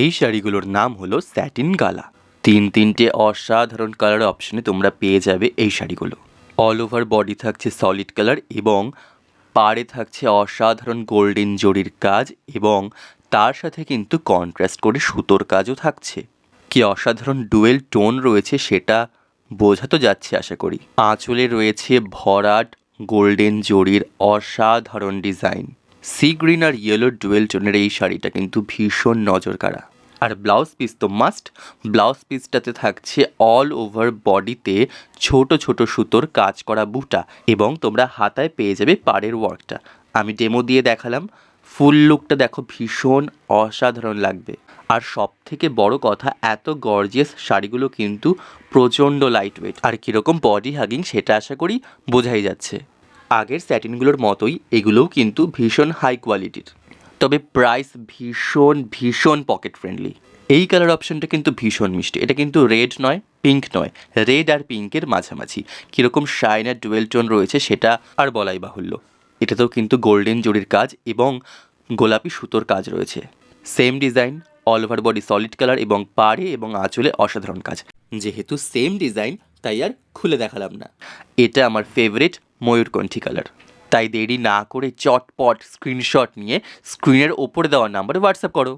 এই শাড়িগুলোর নাম হলো স্যাটিন গালা। তিনটে অসাধারণ কালার অপশনে তোমরা পেয়ে যাবে এই শাড়িগুলো। অল ওভার বডি থাকছে সলিড কালার এবং পাড়ে থাকছে অসাধারণ গোল্ডেন জরির কাজ এবং তার সাথে কিন্তু কন্ট্রাস্ট করে সুতোর কাজও থাকছে। কি অসাধারণ ডুয়েল টোন রয়েছে সেটা বোঝা তো যাচ্ছে আশা করি। আঁচলে রয়েছে ভরাট গোল্ডেন জরির অসাধারণ ডিজাইন। সি গ্রিন আর ইয়েলো ডুয়েল টোনের এই শাড়িটা কিন্তু ভীষণ নজর কাড়া। আর ব্লাউজ পিস তো মাস্ট। ব্লাউজ পিসটাতে থাকছে অল ওভার বডিতে ছোট ছোট সুতোর কাজ করা বুটা এবং তোমরা হাতায় পেয়ে যাবে পাড়ের ওয়ার্কটা। আমি ডেমো দিয়ে দেখালাম, ফুল লুকটা দেখো, ভীষণ অসাধারণ লাগবে। আর সব থেকে বড় কথা, এত গর্জিয়াস শাড়িগুলো কিন্তু প্রচণ্ড লাইট ওয়েট আর কীরকম বডি হাগিং সেটা আশা করি বোঝাই যাচ্ছে। আগের স্যাটিনগুলোর মতোই এগুলোও কিন্তু ভীষণ হাই কোয়ালিটির, তবে প্রাইস ভীষণ ভীষণ পকেট ফ্রেন্ডলি। এই কালার অপশনটা কিন্তু ভীষণ মিষ্টি। এটা কিন্তু রেড নয়, পিঙ্ক নয়, রেড আর পিঙ্কের মাঝামাঝি। কীরকম শাইন আর ডুয়েল টোন রয়েছে সেটা আর বলাই বাহুল্য। এটাতেও কিন্তু গোল্ডেন জরির কাজ এবং গোলাপি সুতোর কাজ রয়েছে। Same design, all over body solid colour এবং পাড়ে এবং আঁচলে অসাধারণ কাজ। যেহেতু সেম ডিজাইন তাই আর খুলে দেখালাম না। এটা আমার ফেভারিট ময়ূরকণ্ঠী কালার। তাই দেরি না করে চটপট স্ক্রিনশট নিয়ে স্ক্রিনের ওপরে দেওয়া নাম্বারে হোয়াটসঅ্যাপ করো।